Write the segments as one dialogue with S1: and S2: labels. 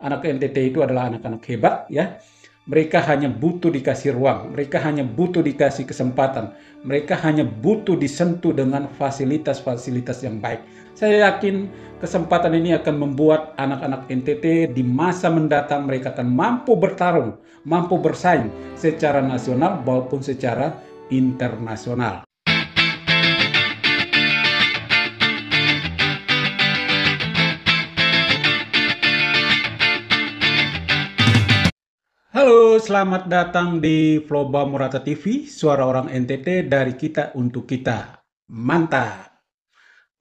S1: anak NTT itu adalah anak-anak hebat ya. Mereka hanya butuh dikasih ruang, mereka hanya butuh dikasih kesempatan, mereka hanya butuh disentuh dengan fasilitas-fasilitas yang baik. Saya yakin kesempatan ini akan membuat anak-anak NTT di masa mendatang mereka akan mampu bertarung, mampu bersaing secara nasional maupun secara internasional. Halo, selamat datang di Floba Murata TV, suara orang NTT dari kita untuk kita. Mantap.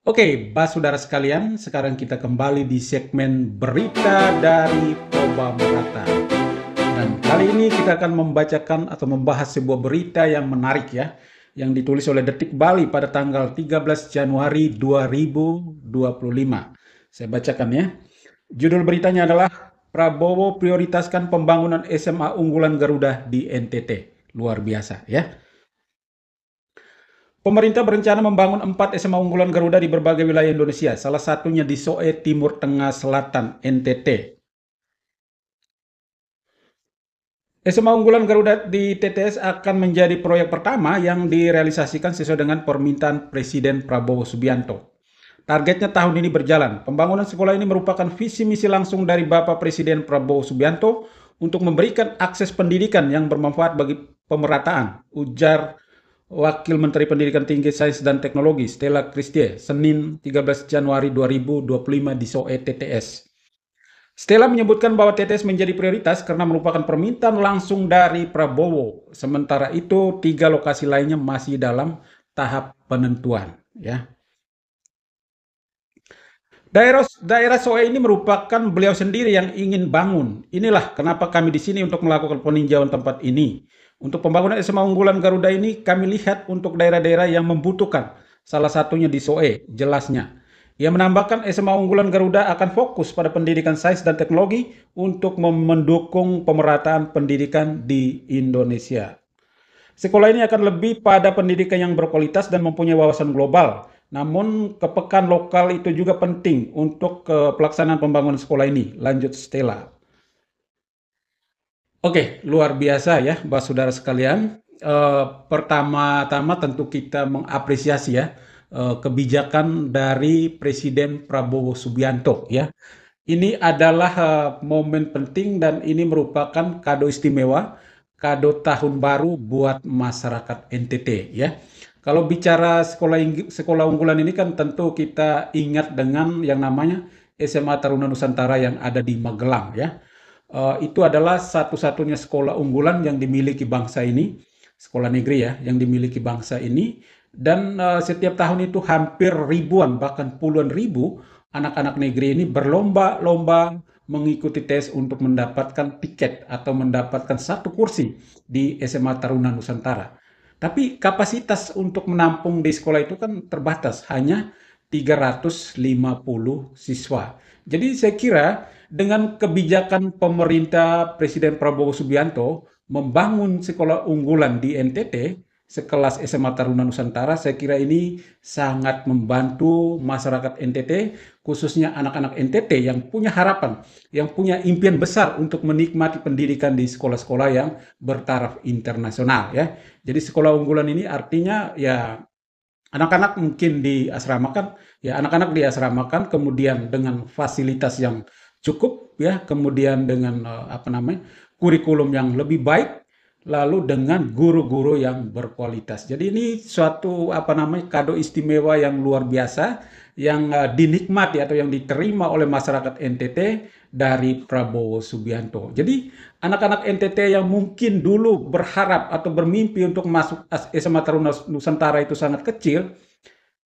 S1: Oke, saudara sekalian, sekarang kita kembali di segmen berita dari Floba Murata. Dan kali ini kita akan membacakan atau membahas sebuah berita yang menarik ya, yang ditulis oleh Detik Bali pada tanggal 13 Januari 2025. Saya bacakan ya. Judul beritanya adalah Prabowo prioritaskan pembangunan SMA unggulan Garuda di NTT. Luar biasa ya. Pemerintah berencana membangun 4 SMA unggulan Garuda di berbagai wilayah Indonesia, salah satunya di Soe, Timur Tengah Selatan, NTT. SMA unggulan Garuda di TTS akan menjadi proyek pertama yang direalisasikan sesuai dengan permintaan Presiden Prabowo Subianto. Targetnya tahun ini berjalan. Pembangunan sekolah ini merupakan visi misi langsung dari Bapak Presiden Prabowo Subianto untuk memberikan akses pendidikan yang bermanfaat bagi pemerataan, ujar Wakil Menteri Pendidikan Tinggi, Sains dan Teknologi Stella Cristie, Senin 13 Januari 2025 di Soe TTS. Stella menyebutkan bahwa TTS menjadi prioritas karena merupakan permintaan langsung dari Prabowo. Sementara itu, 3 lokasi lainnya masih dalam tahap penentuan. Ya. Daerah Soe ini merupakan beliau sendiri yang ingin bangun. Inilah kenapa kami di sini untuk melakukan peninjauan tempat ini. Untuk pembangunan SMA unggulan Garuda ini kami lihat untuk daerah-daerah yang membutuhkan. Salah satunya di Soe, jelasnya. Ia menambahkan SMA unggulan Garuda akan fokus pada pendidikan sains dan teknologi untuk mendukung pemerataan pendidikan di Indonesia. Sekolah ini akan lebih pada pendidikan yang berkualitas dan mempunyai wawasan global. Namun kepekaan lokal itu juga penting untuk pelaksanaan pembangunan sekolah ini. Lanjut Stella. Oke, luar biasa ya, saudara sekalian. Pertama-tama tentu kita mengapresiasi ya kebijakan dari Presiden Prabowo Subianto ya. Ini adalah momen penting dan ini merupakan kado istimewa, kado tahun baru buat masyarakat NTT ya. Kalau bicara sekolah unggulan ini kan tentu kita ingat dengan yang namanya SMA Taruna Nusantara yang ada di Magelang ya. Itu adalah satu-satunya sekolah unggulan yang dimiliki bangsa ini, sekolah negeri ya, yang dimiliki bangsa ini. Dan setiap tahun itu hampir ribuan, bahkan puluhan ribu anak-anak negeri ini berlomba-lomba mengikuti tes untuk mendapatkan tiket atau mendapatkan satu kursi di SMA Taruna Nusantara. Tapi kapasitas untuk menampung di sekolah itu kan terbatas, hanya 350 siswa. Jadi saya kira dengan kebijakan pemerintah Presiden Prabowo Subianto membangun sekolah unggulan di NTT, sekelas SMA Taruna Nusantara, saya kira ini sangat membantu masyarakat NTT, khususnya anak-anak NTT yang punya harapan, yang punya impian besar untuk menikmati pendidikan di sekolah-sekolah yang bertaraf internasional ya. Jadi sekolah unggulan ini artinya ya anak-anak mungkin diasramakan, ya anak-anak diasramakan kemudian dengan fasilitas yang cukup ya, kemudian dengan kurikulum yang lebih baik, lalu dengan guru-guru yang berkualitas. Jadi ini suatu kado istimewa yang luar biasa yang dinikmati atau yang diterima oleh masyarakat NTT dari Prabowo Subianto. Jadi anak-anak NTT yang mungkin dulu berharap atau bermimpi untuk masuk SMA Taruna Nusantara itu sangat kecil,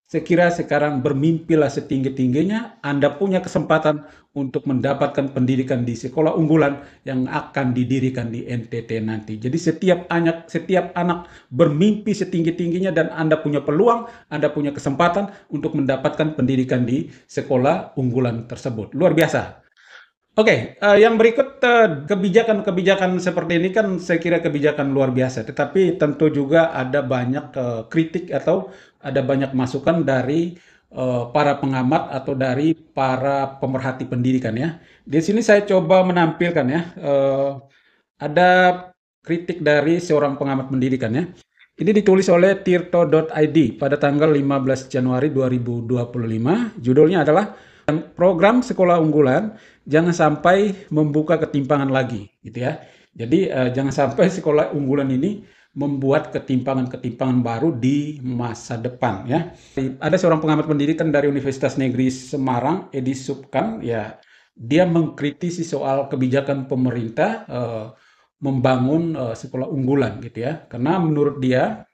S1: saya kira sekarang bermimpilah setinggi-tingginya, Anda punya kesempatan untuk mendapatkan pendidikan di sekolah unggulan yang akan didirikan di NTT nanti. Jadi setiap anak bermimpi setinggi-tingginya dan Anda punya peluang, Anda punya kesempatan untuk mendapatkan pendidikan di sekolah unggulan tersebut. Luar biasa. Oke, yang berikut kebijakan-kebijakan seperti ini kan saya kira kebijakan luar biasa. Tetapi tentu juga ada banyak kritik atau ada banyak masukan dari para pengamat atau dari para pemerhati pendidikan ya. Di sini saya coba menampilkan ya, ada kritik dari seorang pengamat pendidikan ya. Ini ditulis oleh tirto.id pada tanggal 15 Januari 2025. Judulnya adalah program sekolah unggulan jangan sampai membuka ketimpangan lagi, gitu ya. Jadi jangan sampai sekolah unggulan ini membuat ketimpangan-ketimpangan baru di masa depan ya. Ada seorang pengamat pendidikan dari Universitas Negeri Semarang, Edi Subkan, ya, dia mengkritisi soal kebijakan pemerintah membangun sekolah unggulan gitu ya. Karena menurut dia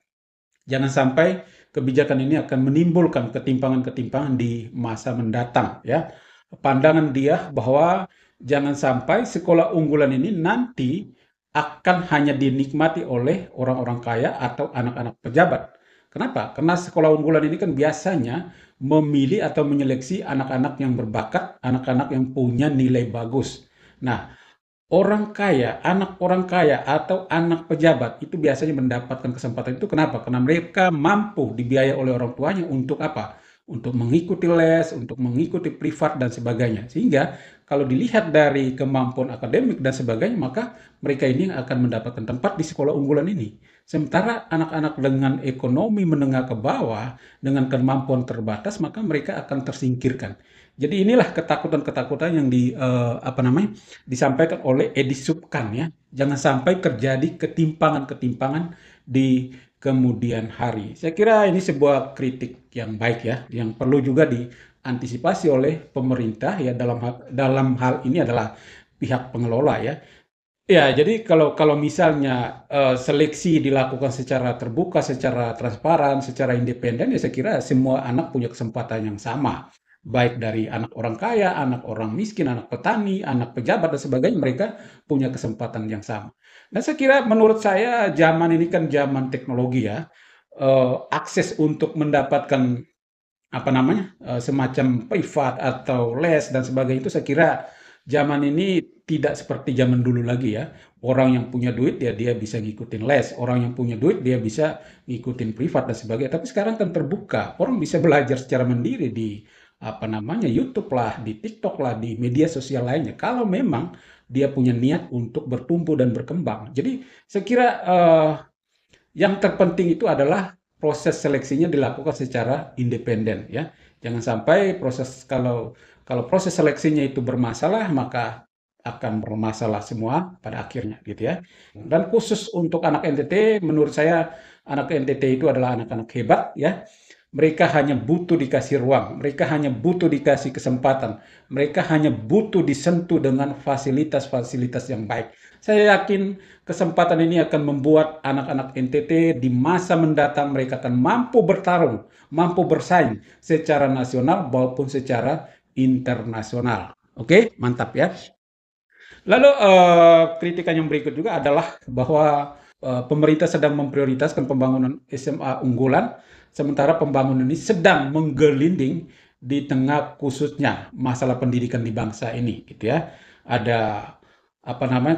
S1: jangan sampai kebijakan ini akan menimbulkan ketimpangan-ketimpangan di masa mendatang ya. Pandangan dia bahwa jangan sampai sekolah unggulan ini nanti akan hanya dinikmati oleh orang-orang kaya atau anak-anak pejabat. Kenapa? Karena sekolah unggulan ini kan biasanya memilih atau menyeleksi anak-anak yang berbakat, anak-anak yang punya nilai bagus. Nah, orang kaya, anak orang kaya, atau anak pejabat itu biasanya mendapatkan kesempatan itu kenapa? Karena mereka mampu dibiayai oleh orang tuanya untuk apa? Untuk mengikuti les, untuk mengikuti privat dan sebagainya. Sehingga kalau dilihat dari kemampuan akademik dan sebagainya, maka mereka ini akan mendapatkan tempat di sekolah unggulan ini. Sementara anak-anak dengan ekonomi menengah ke bawah, dengan kemampuan terbatas, maka mereka akan tersingkirkan. Jadi inilah ketakutan-ketakutan yang disampaikan oleh Edi Subkan ya. Jangan sampai terjadi ketimpangan-ketimpangan di kemudian hari. Saya kira ini sebuah kritik yang baik ya, yang perlu juga diantisipasi oleh pemerintah ya dalam hal ini adalah pihak pengelola ya. Ya, jadi kalau kalau misalnya seleksi dilakukan secara terbuka, secara transparan, secara independen, ya saya kira semua anak punya kesempatan yang sama. Baik dari anak orang kaya, anak orang miskin, anak petani, anak pejabat dan sebagainya, mereka punya kesempatan yang sama. Dan saya kira menurut saya zaman ini kan zaman teknologi ya. Akses untuk mendapatkan semacam privat atau les dan sebagainya itu saya kira zaman ini tidak seperti zaman dulu lagi ya. Orang yang punya duit ya dia bisa ngikutin les, orang yang punya duit dia bisa ngikutin privat dan sebagainya. Tapi sekarang kan terbuka, orang bisa belajar secara mandiri di YouTube lah, di TikTok lah, di media sosial lainnya. Kalau memang dia punya niat untuk bertumbuh dan berkembang. Jadi saya kira yang terpenting itu adalah proses seleksinya dilakukan secara independen ya. Jangan sampai kalau kalau proses seleksinya itu bermasalah maka akan bermasalah semua pada akhirnya gitu ya. Dan khusus untuk anak NTT menurut saya anak NTT itu adalah anak-anak hebat ya. Mereka hanya butuh dikasih ruang, mereka hanya butuh dikasih kesempatan, mereka hanya butuh disentuh dengan fasilitas-fasilitas yang baik. Saya yakin kesempatan ini akan membuat anak-anak NTT di masa mendatang mereka akan mampu bertarung, mampu bersaing secara nasional maupun secara internasional. Oke, mantap ya. Lalu kritikan yang berikut juga adalah bahwa pemerintah sedang memprioritaskan pembangunan SMA unggulan, sementara pembangunan ini sedang menggelinding di tengah khususnya masalah pendidikan di bangsa ini, gitu ya. Ada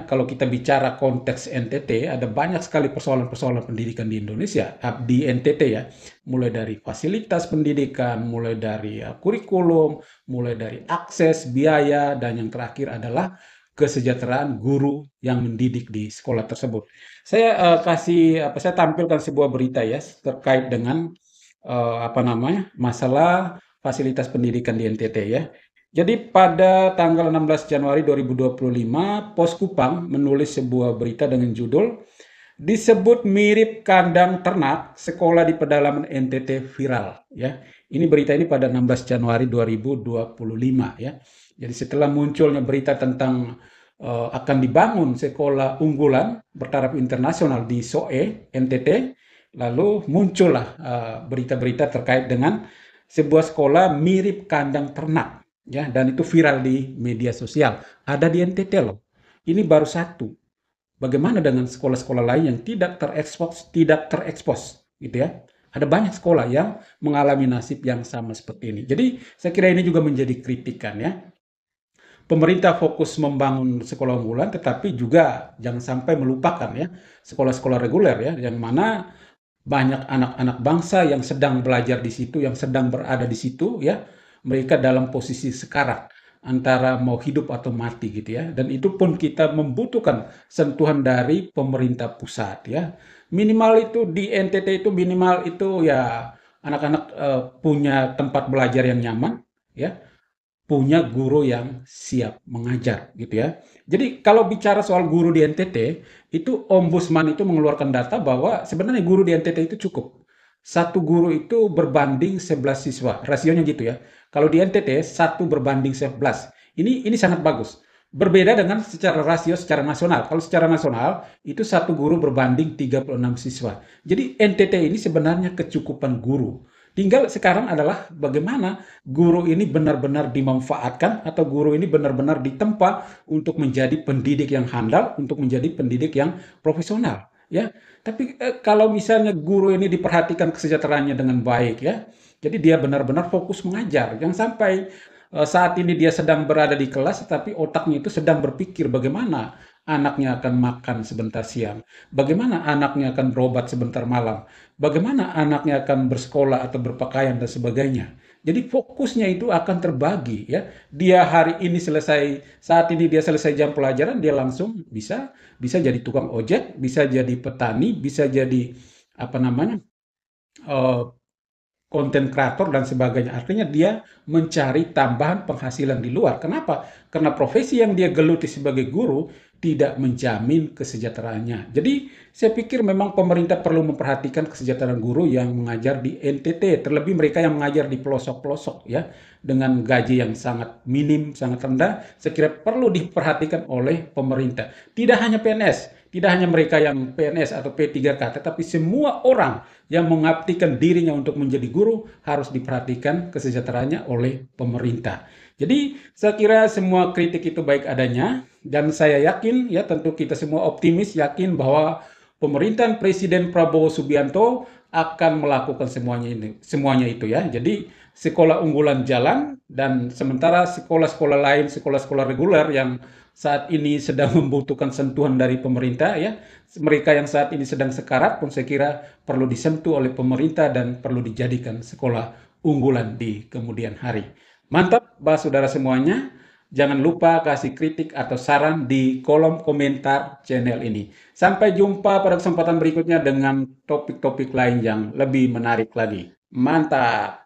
S1: kalau kita bicara konteks NTT, ada banyak sekali persoalan-persoalan pendidikan di Indonesia, di NTT ya, mulai dari fasilitas pendidikan, mulai dari kurikulum, mulai dari akses, biaya, dan yang terakhir adalah kesejahteraan guru yang mendidik di sekolah tersebut. Saya tampilkan sebuah berita ya terkait dengan masalah fasilitas pendidikan di NTT ya. Jadi pada tanggal 16 Januari 2025, Pos Kupang menulis sebuah berita dengan judul disebut mirip kandang ternak sekolah di pedalaman NTT viral ya. Ini berita ini pada 16 Januari 2025 ya. Jadi setelah munculnya berita tentang akan dibangun sekolah unggulan bertaraf internasional di SOE NTT, lalu muncullah berita-berita terkait dengan sebuah sekolah mirip kandang ternak ya, dan itu viral di media sosial. Ada di NTT loh. Ini baru satu. Bagaimana dengan sekolah-sekolah lain yang tidak terekspos gitu ya? Ada banyak sekolah yang mengalami nasib yang sama seperti ini. Jadi saya kira ini juga menjadi kritikan ya. Pemerintah fokus membangun sekolah unggulan, tetapi juga jangan sampai melupakan ya sekolah-sekolah reguler ya, yang mana banyak anak-anak bangsa yang sedang belajar di situ, yang sedang berada di situ ya. Mereka dalam posisi sekarat antara mau hidup atau mati gitu ya. Dan itu pun kita membutuhkan sentuhan dari pemerintah pusat ya. Minimal itu di NTT itu minimal itu ya anak-anak punya tempat belajar yang nyaman ya, punya guru yang siap mengajar gitu ya. Jadi kalau bicara soal guru di NTT, itu Ombudsman itu mengeluarkan data bahwa sebenarnya guru di NTT itu cukup. Satu guru itu berbanding 11 siswa, rasionya gitu ya. Kalau di NTT, satu berbanding 11. Ini sangat bagus. Berbeda dengan secara rasio secara nasional. Kalau secara nasional, itu satu guru berbanding 36 siswa. Jadi NTT ini sebenarnya kecukupan guru. Tinggal sekarang adalah bagaimana guru ini benar-benar dimanfaatkan atau guru ini benar-benar ditempa untuk menjadi pendidik yang handal, untuk menjadi pendidik yang profesional, ya. Tapi kalau misalnya guru ini diperhatikan kesejahteraannya dengan baik, ya, jadi dia benar-benar fokus mengajar. Jangan sampai saat ini dia sedang berada di kelas, tapi otaknya itu sedang berpikir bagaimana anaknya akan makan sebentar siang, bagaimana anaknya akan berobat sebentar malam, bagaimana anaknya akan bersekolah atau berpakaian dan sebagainya. Jadi fokusnya itu akan terbagi ya. Dia hari ini selesai, saat ini dia selesai jam pelajaran, dia langsung bisa bisa jadi tukang ojek, bisa jadi petani, bisa jadi apa namanya eh, konten kreator dan sebagainya. Artinya dia mencari tambahan penghasilan di luar. Kenapa? Karena profesi yang dia geluti sebagai guru tidak menjamin kesejahteraannya. Jadi saya pikir memang pemerintah perlu memperhatikan kesejahteraan guru yang mengajar di NTT, terlebih mereka yang mengajar di pelosok-pelosok ya, dengan gaji yang sangat minim, sangat rendah. Saya kira perlu diperhatikan oleh pemerintah. Tidak hanya PNS, tidak hanya mereka yang PNS atau P3K, tetapi semua orang yang mengabdikan dirinya untuk menjadi guru harus diperhatikan kesejahteraannya oleh pemerintah. Jadi saya kira semua kritik itu baik adanya dan saya yakin ya tentu kita semua optimis yakin bahwa pemerintahan Presiden Prabowo Subianto akan melakukan semuanya itu ya. Jadi sekolah unggulan jalan dan sementara sekolah-sekolah lain, sekolah-sekolah reguler yang saat ini sedang membutuhkan sentuhan dari pemerintah ya. Mereka yang saat ini sedang sekarat pun saya kira perlu disentuh oleh pemerintah dan perlu dijadikan sekolah unggulan di kemudian hari. Mantap, Bah saudara semuanya. Jangan lupa kasih kritik atau saran di kolom komentar channel ini. Sampai jumpa pada kesempatan berikutnya dengan topik-topik lain yang lebih menarik lagi. Mantap!